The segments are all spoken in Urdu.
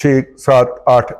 6, 7, 8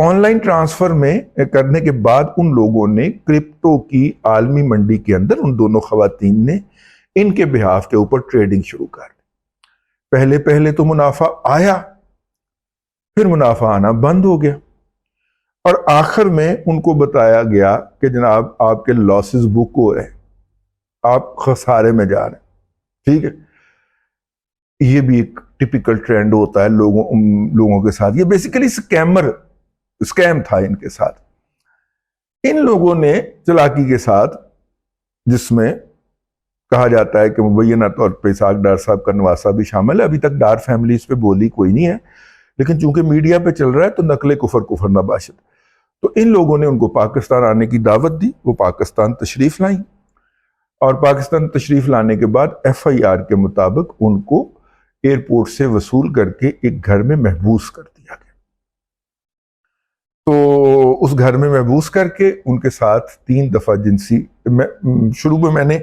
آن لائن ٹرانسفر میں کرنے کے بعد ان لوگوں نے کرپٹو کی عالمی منڈی کے اندر ان دونوں خواتین نے ان کے بہاف کے اوپر ٹریڈنگ شروع کر دی۔ پہلے تو منافع آیا، پھر منافع آنا بند ہو گیا، اور آخر میں ان کو بتایا گیا کہ جناب آپ کے لاسز بک ہو رہے ہیں، آپ خسارے میں جا رہے ہیں، ٹھیک ہے۔ یہ بھی ایک ٹپیکل ٹرینڈ ہوتا ہے لوگوں کے ساتھ۔ یہ بیسیکلی اسکیم تھا ان کے ساتھ۔ ان لوگوں نے چلاکی کے ساتھ، جس میں کہا جاتا ہے کہ مبینہ طور پہ اسحاق ڈار صاحب کا نواسہ بھی شامل ہے، ابھی تک ڈار فیملی اس پہ بولی کوئی نہیں ہے، لیکن چونکہ میڈیا پہ چل رہا ہے تو نقل کفر نباشت۔ تو ان لوگوں نے ان کو پاکستان آنے کی دعوت دی، وہ پاکستان تشریف لائیں، اور پاکستان تشریف لانے کے بعد ایف آئی آر کے مطابق ان کو ایئرپورٹ سے وصول کر کے ایک گھر میں محبوس کر دیا گیا۔ تو اس گھر میں محبوس کر کے ان کے ساتھ 3 دفعہ شروع میں نے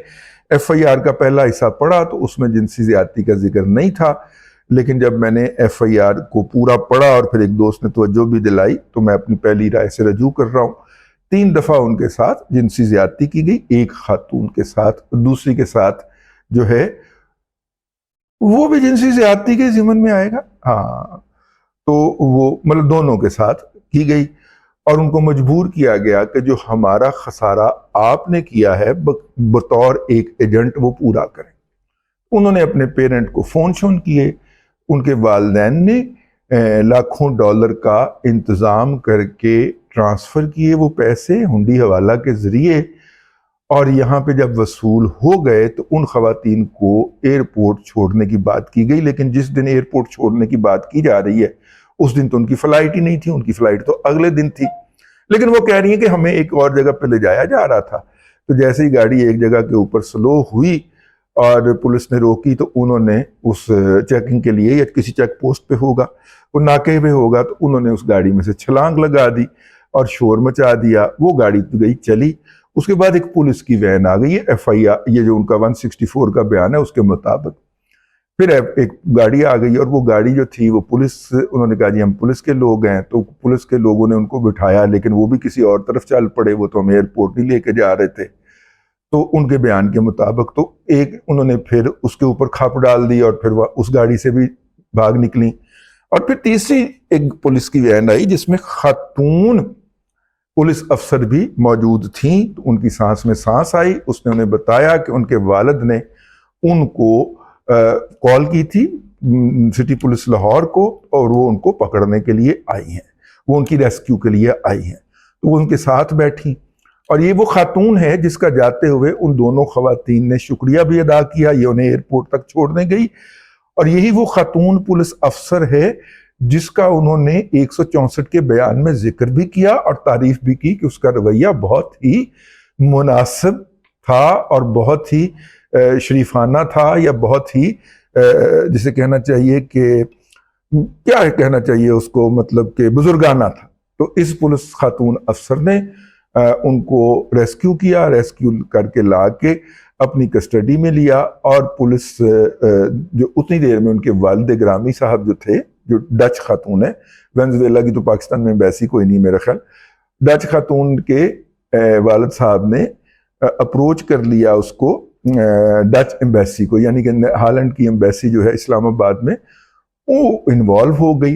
ایف آئی آر کا پہلا حصہ پڑھا تو اس میں جنسی زیادتی کا ذکر نہیں تھا، لیکن جب میں نے ایف آئی آر کو پورا پڑھا اور پھر ایک دوست نے توجہ بھی دلائی تو میں اپنی پہلی رائے سے رجوع کر رہا ہوں۔ 3 دفعہ ان کے ساتھ جنسی زیادتی کی گئی، ایک خاتون کے ساتھ، دوسری کے ساتھ جو ہے وہ بھی جنسی زیادتی کے ضمن میں آئے گا، ہاں، تو وہ مطلب دونوں کے ساتھ کی گئی، اور ان کو مجبور کیا گیا کہ جو ہمارا خسارہ آپ نے کیا ہے بطور ایک ایجنٹ وہ پورا کریں۔ انہوں نے اپنے پیرنٹ کو فون شون کیے، ان کے والدین نے لاکھوں ڈالر کا انتظام کر کے ٹرانسفر کیے وہ پیسے ہنڈی حوالہ کے ذریعے، اور یہاں پہ جب وصول ہو گئے تو ان خواتین کو ایئرپورٹ چھوڑنے کی بات کی گئی، لیکن جس دن ایئرپورٹ چھوڑنے کی بات کی جا رہی ہے اس دن تو ان کی فلائٹ ہی نہیں تھی، ان کی فلائٹ تو اگلے دن تھی، لیکن وہ کہہ رہی ہیں کہ ہمیں ایک اور جگہ پہ لے جایا جا رہا تھا۔ تو جیسے ہی گاڑی ایک جگہ کے اوپر سلو ہوئی اور پولیس نے روکی تو انہوں نے اس چیکنگ کے لیے، یا کسی چیک پوسٹ پہ ہوگا، وہ ناکے پہ ہوگا، تو انہوں نے اس گاڑی میں سے چھلانگ لگا دی اور شور مچا دیا، وہ گاڑی گئی چلی۔ اس کے بعد ایک پولیس کی وین آ گئی ہے، ایف آئی آر یہ جو ان کا 164 کا بیان ہے اس کے مطابق، پھر ایک گاڑی آ گئی، اور وہ گاڑی جو تھی وہ پولیس، انہوں نے کہا جی ہم پولیس کے لوگ ہیں، تو پولیس کے لوگوں نے ان کو بٹھایا، لیکن وہ بھی کسی اور طرف چل پڑے، وہ تو ہم ایئرپورٹ نہیں لے کے جا رہے تھے۔ تو ان کے بیان کے مطابق تو ایک انہوں نے پھر اس کے اوپر کھپ ڈال دی، اور پھر وہ اس گاڑی سے بھی بھاگ نکلی، اور پھر تیسری ایک پولیس کی وین آئی جس میں خاتون پولیس افسر بھی موجود تھیں، تو ان کی سانس میں سانس آئی، اس نے انہیں بتایا کہ ان کے والد نے ان کو کال کی تھی سٹی پولیس لاہور کو، اور وہ ان کو پکڑنے کے لیے آئی ہیں، وہ ان کی ریسکیو کے لیے آئی ہیں، تو وہ ان کے ساتھ بیٹھی، اور یہ وہ خاتون ہے جس کا جاتے ہوئے ان دونوں خواتین نے شکریہ بھی ادا کیا، یہ انہیں ایئرپورٹ تک چھوڑنے گئی، اور یہی وہ خاتون پولیس افسر ہے جس کا انہوں نے 164 کے بیان میں ذکر بھی کیا اور تعریف بھی کی کہ اس کا رویہ بہت ہی مناسب تھا اور بہت ہی شریفانہ تھا، یا بہت ہی جسے کہنا چاہیے کہ کیا کہنا چاہیے اس کو، مطلب کہ بزرگانہ تھا۔ تو اس پولیس خاتون افسر نے ان کو ریسکیو کیا، ریسکیو کر کے لا کے اپنی کسٹڈی میں لیا، اور پولیس جو اتنی دیر میں ان کے والد گرامی صاحب جو تھے، جو ڈچ خاتون ہے، وینزویلا کی تو پاکستان میں ایمبیسی کوئی نہیں میرا خیال، ڈچ خاتون کے والد صاحب نے اپروچ کر لیا اس کو ڈچ ایمبیسی کو، یعنی کہ ہالینڈ کی ایمبیسی جو ہے اسلام آباد میں، وہ انوالو ہو گئی،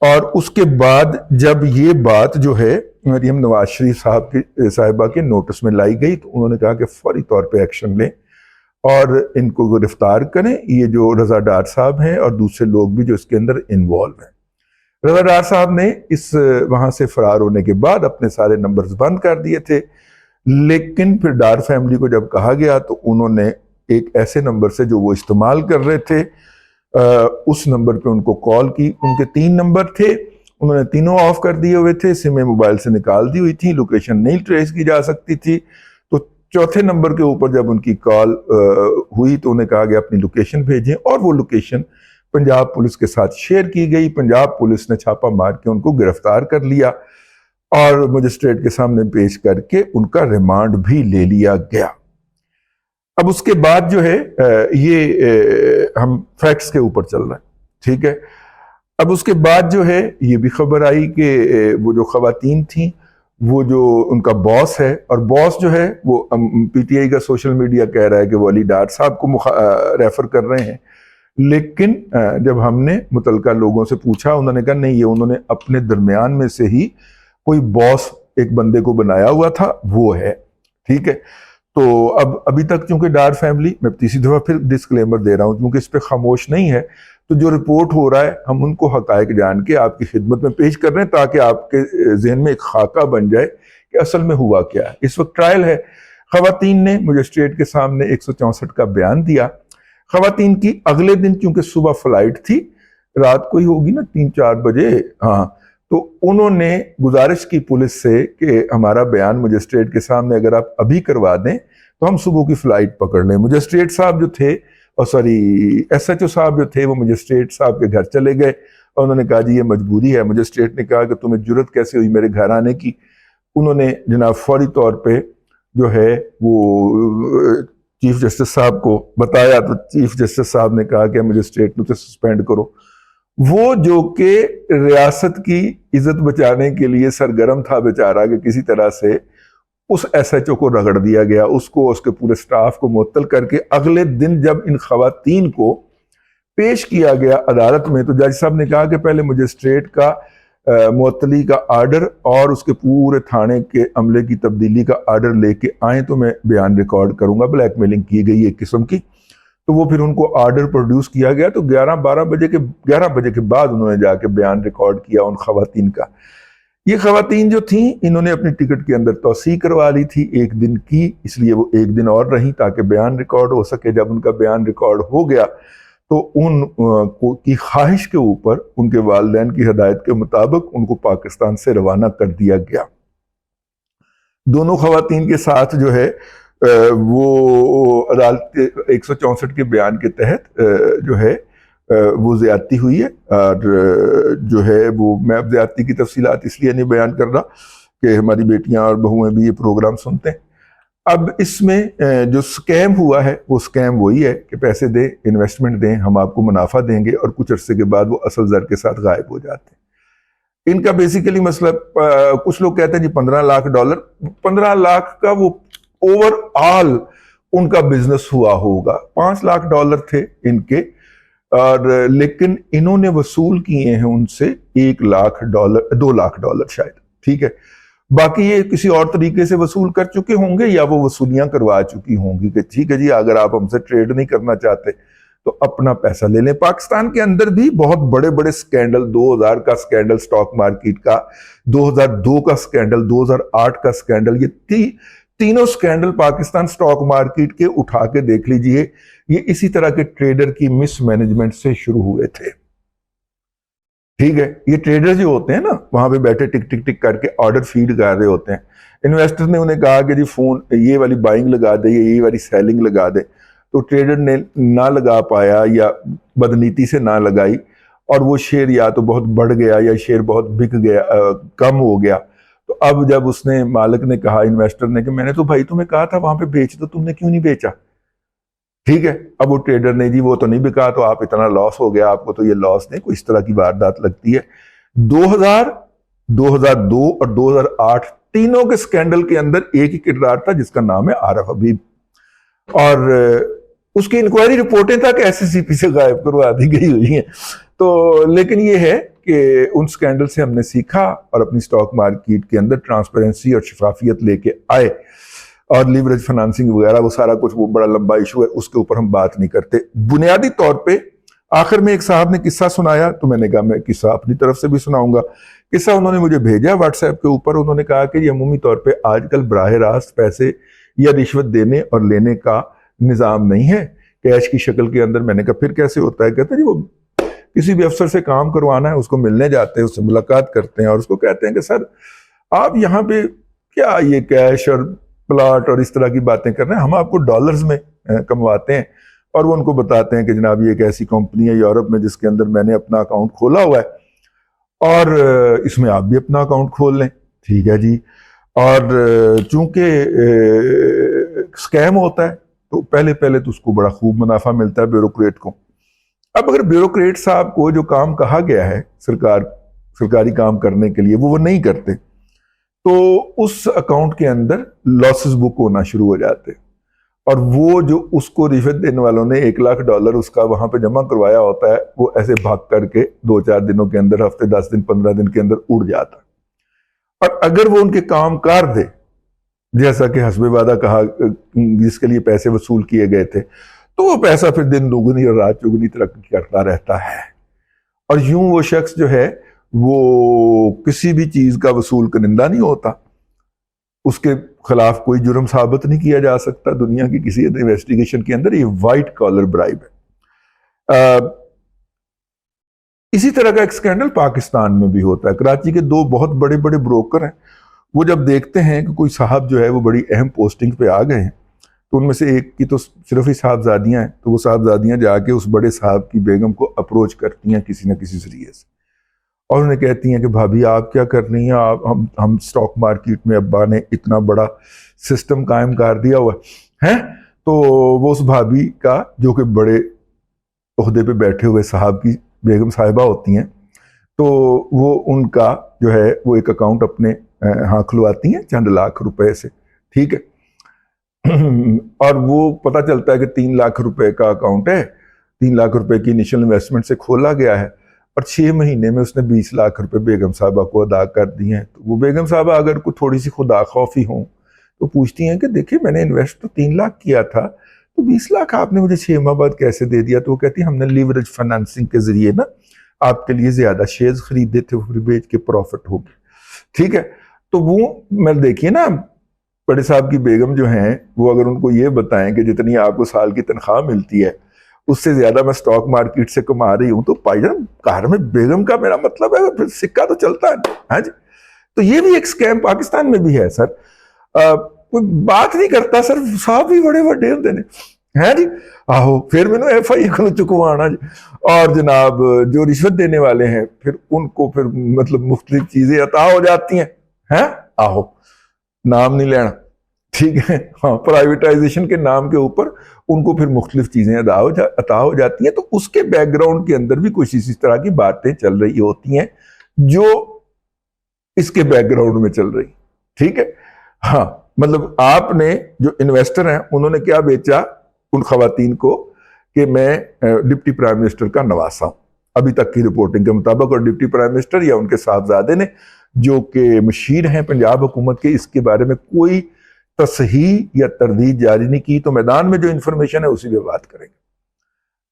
اور اس کے بعد جب یہ بات جو ہے مریم نواز شریف صاحبہ کے نوٹس میں لائی گئی تو انہوں نے کہا کہ فوری طور پہ ایکشن لیں اور ان کو گرفتار کریں، یہ جو رضا ڈار صاحب ہیں اور دوسرے لوگ بھی جو اس کے اندر انوالو ہیں۔ رضا ڈار صاحب نے وہاں سے فرار ہونے کے بعد اپنے سارے نمبرز بند کر دیے تھے، لیکن پھر ڈار فیملی کو جب کہا گیا تو انہوں نے ایک ایسے نمبر سے جو وہ استعمال کر رہے تھے اس نمبر پہ ان کو کال کی، ان کے 3 نمبر تھے، انہوں نے تینوں آف کر دیے ہوئے تھے، سمیں موبائل سے نکال دی ہوئی تھی، لوکیشن نہیں ٹریس کی جا سکتی تھی، تو چوتھے نمبر کے اوپر جب ان کی کال ہوئی تو انہیں کہا گیا اپنی لوکیشن بھیجیں، اور وہ لوکیشن پنجاب پولیس کے ساتھ شیئر کی گئی، پنجاب پولیس نے چھاپہ مار کے ان کو گرفتار کر لیا اور مجسٹریٹ کے سامنے پیش کر کے ان کا ریمانڈ بھی لے لیا گیا۔ اب اس کے بعد جو ہے یہ ہم فیکٹس کے اوپر چل رہا ہے، ٹھیک ہے۔ اب اس کے بعد جو ہے یہ بھی خبر آئی کہ وہ جو خواتین تھیں وہ جو ان کا باس ہے، اور باس جو ہے وہ پی ٹی آئی کا سوشل میڈیا کہہ رہا ہے کہ وہ علی ڈار صاحب کو ریفر کر رہے ہیں، لیکن جب ہم نے متعلقہ لوگوں سے پوچھا انہوں نے کہا نہیں، یہ انہوں نے اپنے درمیان میں سے ہی کوئی باس ایک بندے کو بنایا ہوا تھا، وہ ہے، ٹھیک ہے۔ تو ابھی تک چونکہ ڈار فیملی، میں تیسری دفعہ پھر ڈسکلیمر دے رہا ہوں کیونکہ اس پہ خاموش نہیں ہے، تو جو رپورٹ ہو رہا ہے ہم ان کو حقائق جان کے آپ کی خدمت میں پیش کر رہے ہیں تاکہ آپ کے ذہن میں ایک خاکہ بن جائے کہ اصل میں ہوا کیا ہے۔ اس وقت ٹرائل ہے، خواتین نے مجسٹریٹ کے سامنے 164 کا بیان دیا۔ خواتین کی اگلے دن چونکہ صبح فلائٹ تھی، رات کو ہی ہوگی نا 3-4 بجے، ہاں، تو انہوں نے گزارش کی پولیس سے کہ ہمارا بیان مجسٹریٹ کے سامنے اگر آپ ابھی کروا دیں تو ہم صبح کی فلائٹ پکڑ لیں۔ مجسٹریٹ صاحب جو تھے، ایس ایچ او صاحب جو تھے، وہ مجسٹریٹ صاحب کے گھر چلے گئے اور انہوں نے کہا جی یہ مجبوری ہے۔ مجسٹریٹ نے کہا کہ تمہیں جرت کیسے ہوئی میرے گھر آنے کی؟ انہوں نے جناب فوری طور پہ جو ہے وہ چیف جسٹس صاحب کو بتایا، تو چیف جسٹس صاحب نے کہا کہ مجسٹریٹ کو سسپینڈ کرو۔ وہ جو کہ ریاست کی عزت بچانے کے لیے سرگرم تھا بیچارہ، کہ کسی طرح سے اس ایس ایچ او کو رگڑ دیا گیا، اس کو، اس کے پورے سٹاف کو معطل کر کے اگلے دن جب ان خواتین کو پیش کیا گیا عدالت میں تو جج صاحب نے کہا کہ پہلے مجسٹریٹ کا معطلی کا آرڈر اور اس کے پورے تھانے کے عملے کی تبدیلی کا آرڈر لے کے آئیں تو میں بیان ریکارڈ کروں گا۔ بلیک میلنگ کی گئی ایک قسم کی، تو وہ پھر ان کو آرڈر پروڈیوس کیا گیا، تو 11 بجے کے بعد انہوں نے جا کے بیان ریکارڈ کیا ان خواتین کا۔ یہ خواتین جو تھیں انہوں نے اپنی ٹکٹ کے اندر توسیع کروا لی تھی ایک دن کی، اس لیے وہ ایک دن اور رہیں تاکہ بیان ریکارڈ ہو سکے۔ جب ان کا بیان ریکارڈ ہو گیا تو ان کی خواہش کے اوپر ان کے والدین کی ہدایت کے مطابق ان کو پاکستان سے روانہ کر دیا گیا۔ دونوں خواتین کے ساتھ جو ہے وہ عدالت 164 کے بیان کے تحت جو ہے وہ زیادتی ہوئی ہے، اور جو ہے وہ میں اب زیادتی کی تفصیلات اس لیے نہیں بیان کر رہا کہ ہماری بیٹیاں اور بہویں بھی یہ پروگرام سنتے ہیں۔ اب اس میں جو سکیم ہوا ہے وہ سکیم وہی ہے کہ پیسے دیں، انویسٹمنٹ دیں، ہم آپ کو منافع دیں گے، اور کچھ عرصے کے بعد وہ اصل زر کے ساتھ غائب ہو جاتے ہیں۔ ان کا بیسیکلی مسئلہ، کچھ لوگ کہتے ہیں جی $15 لاکھ، 15 لاکھ کا وہ اوور آل ان کا بزنس ہوا ہوگا، $5 لاکھ تھے ان کے، اور لیکن انہوں نے وصول کیے ہیں ان سے $1 لاکھ، $2 لاکھ شاید، ٹھیک ہے۔ باقی یہ کسی اور طریقے سے وصول کر چکے ہوں گے یا وہ وصولیاں کروا چکی ہوں گی کہ ٹھیک ہے جی اگر آپ ہم سے ٹریڈ نہیں کرنا چاہتے تو اپنا پیسہ لے لیں۔ پاکستان کے اندر بھی بہت بڑے بڑے سکینڈل، 2000 کا سکینڈل سٹاک مارکیٹ کا، 2002 کا سکینڈل، 2008 کا سکینڈل، یہ تینوں سکینڈل پاکستان سٹاک مارکیٹ کے اٹھا کے دیکھ لیجئے، یہ اسی طرح کے ٹریڈر کی مس مینجمنٹ سے شروع ہوئے تھے، ٹھیک ہے۔ یہ ٹریڈر جو ہوتے ہیں نا وہاں پہ بیٹھے ٹک ٹک ٹک کر کے آرڈر فیڈ کر رہے ہوتے ہیں، انویسٹر نے انہیں کہا کہ جی فون یہ والی بائنگ لگا دے، یہ والی سیلنگ لگا دے، تو ٹریڈر نے نہ لگا پایا یا بدنیتی سے نہ لگائی، اور وہ شیئر یا تو بہت بڑھ گیا یا شیئر بہت بک گیا، کم ہو گیا۔ تو اب جب اس نے مالک نے کہا انویسٹر نے کہ میں نے تو بھائی تمہیں کہا تھا وہاں پہ بیچ دو، تم نے کیوں نہیں بیچا، ٹھیک ہے۔ اب وہ ٹریڈر نے جی وہ تو نہیں بکا تو آپ اتنا لاس ہو گیا، آپ کو تو یہ لاس نہیں، کوئی اس طرح کی واردات لگتی ہے۔ 2002 اور 2008 تینوں کے سکینڈل کے اندر ایک ہی کردار تھا جس کا نام ہے عارف حبیب، اور اس کی انکوائری رپورٹیں تک ایس سی سی پی سے غائب کروا دی گئی ہوئی ہیں۔ تو لیکن یہ ہے کہ ان سکینڈل سے ہم نے سیکھا اور اپنی سٹاک مارکیٹ کے اندر ٹرانسپیرنسی اور شفافیت لے کے آئے، اور لیوریج فنانسنگ وغیرہ وہ سارا کچھ وہ بڑا لمبا ایشو ہے، اس کے اوپر ہم بات نہیں کرتے۔ بنیادی طور پہ آخر میں ایک صاحب نے قصہ سنایا تو میں نے کہا میں قصہ اپنی طرف سے بھی سناؤں گا۔ قصہ انہوں نے مجھے بھیجا واٹس ایپ کے اوپر، انہوں نے کہا کہ یہ عمومی طور پہ آج کل براہ راست پیسے یا رشوت دینے اور لینے کا نظام نہیں ہے کیش کی شکل کے اندر۔ میں نے کہا پھر کیسے ہوتا ہے؟ کہتے ہیں جی وہ کسی بھی افسر سے کام کروانا ہے، اس کو ملنے جاتے ہیں، اس سے ملاقات کرتے ہیں اور اس کو کہتے ہیں کہ سر آپ یہاں پہ کیا یہ کیش اور پلاٹ اور اس طرح کی باتیں کر رہے ہیں، ہم آپ کو ڈالرز میں کمواتے ہیں، اور وہ ان کو بتاتے ہیں کہ جناب یہ ایک ایسی کمپنی ہے یورپ میں جس کے اندر میں نے اپنا اکاؤنٹ کھولا ہوا ہے اور اس میں آپ بھی اپنا اکاؤنٹ کھول لیں، ٹھیک ہے جی۔ اور چونکہ سکیم ہوتا ہے تو پہلے تو اس کو بڑا خوب منافع ملتا ہے بیوروکریٹ کو، اب اگر بیوروکریٹ صاحب کو جو کام کہا گیا ہے سرکاری کام کرنے کے لیے وہ نہیں کرتے تو اس اکاؤنٹ کے اندر لاسز بک ہونا شروع ہو جاتے، اور وہ جو اس کو رشوت دینے والوں نے $1,00,000 اس کا وہاں پہ جمع کروایا ہوتا ہے وہ ایسے بھاگ کر کے 2-4 دنوں کے اندر، ہفتے 10 دن 15 دن کے اندر اڑ جاتا۔ اور اگر وہ ان کے کام کار دے جیسا کہ حسب وعدہ کہا جس کے لیے پیسے وصول کیے گئے تھے، تو وہ پیسہ پھر دن دوگنی اور رات چوگنی ترقی کرتا رہتا ہے، اور یوں وہ شخص جو ہے وہ کسی بھی چیز کا وصول کنندہ نہیں ہوتا، اس کے خلاف کوئی جرم ثابت نہیں کیا جا سکتا دنیا کی کسی انویسٹیگیشن کے اندر۔ یہ وائٹ کالر برائب ہے۔ اسی طرح کا ایک سکینڈل پاکستان میں بھی ہوتا ہے۔ کراچی کے 2 بہت بڑے بڑے بروکر ہیں، وہ جب دیکھتے ہیں کہ کوئی صاحب جو ہے وہ بڑی اہم پوسٹنگ پہ آ گئے ہیں، تو ان میں سے ایک کی تو صرف ہی صاحبزادیاں ہیں، تو وہ صاحبزادیاں جا کے اس بڑے صاحب کی بیگم کو اپروچ کرتی ہیں کسی نہ کسی ذریعے سے، اور انہیں کہتی ہیں کہ بھابھی آپ کیا کر رہی ہیں، ہم سٹاک مارکیٹ میں ابا نے اتنا بڑا سسٹم قائم کر دیا ہوا ہے۔ تو وہ اس بھابھی کا جو کہ بڑے عہدے پہ بیٹھے ہوئے صاحب کی بیگم صاحبہ ہوتی ہیں، تو وہ ان کا جو ہے وہ ایک اکاؤنٹ اپنے ہاں کھلواتی ہیں چند لاکھ روپے سے، ٹھیک ہے، اور وہ پتہ چلتا ہے کہ 3 لاکھ روپے کا اکاؤنٹ ہے، 3 لاکھ روپے کی انیشل انویسٹمنٹ سے کھولا گیا ہے، اور 6 مہینے میں اس نے 20 لاکھ روپے بیگم صاحبہ کو ادا کر دی ہیں۔ تو وہ بیگم صاحبہ اگر کوئی تھوڑی سی خدا خوفی ہوں تو پوچھتی ہیں کہ دیکھیں میں نے انویسٹ تو 3 لاکھ کیا تھا، تو 20 لاکھ آپ نے مجھے 6 ماہ بعد کیسے دے دیا؟ تو وہ کہتی ہیں ہم نے لیوریج فائنانسنگ کے ذریعے نا آپ کے لیے زیادہ شیئرز خریدے تھے، وہ پھر بیچ کے پروفٹ ہو گئے، ٹھیک ہے۔ تو وہ میں دیکھیے نا بڑے صاحب کی بیگم جو ہیں وہ اگر ان کو یہ بتائیں کہ جتنی آپ کو سال کی تنخواہ ملتی ہے اس سے زیادہ میں سٹاک مارکیٹ سے کما رہی ہوں، تو پائی جان گھر میں بیگم کا میرا مطلب ہے پھر سکہ تو چلتا ہے، ہاں جی۔ تو یہ بھی ایک سکیم پاکستان میں بھی ہے سر، کوئی بات نہیں کرتا سر، صاحب بھی بڑے بڑے ہوتے ہیں جی، آہو پھر میں نے ایف آئی کو چکوانا جی، اور جناب جو رشوت دینے والے ہیں پھر ان کو پھر مطلب مختلف چیزیں عطا ہو جاتی ہیں، آہو نام نہیں لینا، ٹھیک ہے، ہاں پرائیویٹائزیشن کے نام کے اوپر ان کو پھر مختلف چیزیں عطا ہو جاتی ہیں، تو اس کے بیک گراؤنڈ کے اندر بھی کچھ اسی طرح کی باتیں چل رہی ہوتی ہیں جو اس کے بیک گراؤنڈ میں چل رہی، ٹھیک ہے۔ ہاں مطلب آپ نے جو انویسٹر ہیں انہوں نے کیا بیچا ان خواتین کو کہ میں ڈپٹی پرائم منسٹر کا نواسا ہوں، ابھی تک کی رپورٹنگ کے مطابق، اور ڈپٹی پرائم منسٹر یا ان کے صاحبزادے نے جو کہ مشیر ہیں پنجاب حکومت کے، اس کے بارے میں کوئی تصحیح یا تردید جاری نہیں کی، تو میدان میں جو انفارمیشن ہے اسی پہ بات کریں گے۔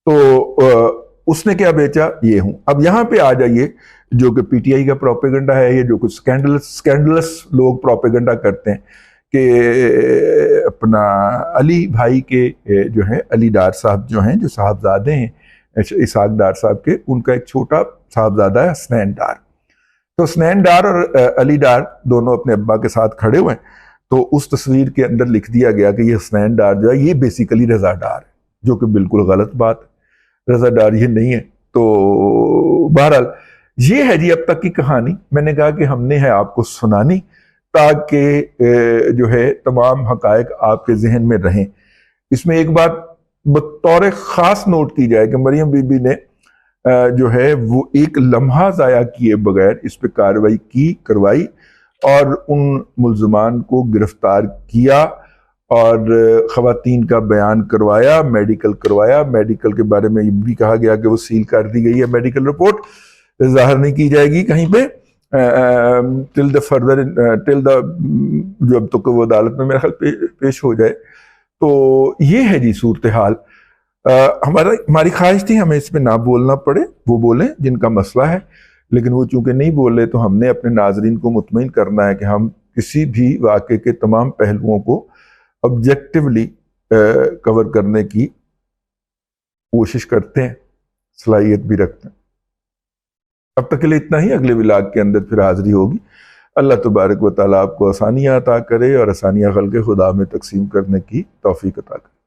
تو اس نے کیا بیچا یہ ہوں۔ اب یہاں پہ آ جائیے جو کہ پی ٹی آئی کا پروپیگنڈا ہے، یہ جو کچھ سکینڈلس لوگ پروپیگنڈا کرتے ہیں کہ اپنا علی بھائی کے جو ہیں علی ڈار صاحب جو ہیں جو صاحبزادے ہیں اسحاق ڈار صاحب کے، ان کا ایک چھوٹا صاحبزادہ ہے حسنین ڈار، تو حسنین ڈار اور علی ڈار دونوں اپنے ابا کے ساتھ کھڑے ہوئے ہیں، تو اس تصویر کے اندر لکھ دیا گیا کہ یہ حسنین ڈار جو ہے یہ بیسیکلی رضا ڈار ہے، جو کہ بالکل غلط بات ہے، رضا ڈار یہ نہیں ہے۔ تو بہرحال یہ ہے جی اب تک کی کہانی، میں نے کہا کہ ہم نے ہے آپ کو سنانی تاکہ جو ہے تمام حقائق آپ کے ذہن میں رہیں۔ اس میں ایک بات بطور خاص نوٹ کی جائے کہ مریم بی بی نے جو ہے وہ ایک لمحہ ضائع کیے بغیر اس پہ کارروائی کروائی اور ان ملزمان کو گرفتار کیا اور خواتین کا بیان کروایا، میڈیکل کروایا۔ میڈیکل کے بارے میں یہ بھی کہا گیا کہ وہ سیل کر دی گئی ہے، میڈیکل رپورٹ ظاہر نہیں کی جائے گی کہیں پہ ٹل دا جب تک وہ عدالت میں میرا خیال پیش ہو جائے۔ تو یہ ہے جی صورتحال۔ ہماری خواہش تھی ہمیں اس پہ نہ بولنا پڑے، وہ بولیں جن کا مسئلہ ہے، لیکن وہ چونکہ نہیں بول رہے تو ہم نے اپنے ناظرین کو مطمئن کرنا ہے کہ ہم کسی بھی واقعے کے تمام پہلوؤں کو آبجیکٹیولی کور کرنے کی کوشش کرتے ہیں، صلاحیت بھی رکھتے ہیں۔ اب تک کے لیے اتنا ہی، اگلے ولاگ کے اندر پھر حاضری ہوگی۔ اللہ تبارک و تعالیٰ آپ کو آسانیاں عطا کرے اور آسانیاں خلق خدا میں تقسیم کرنے کی توفیق عطا کرے۔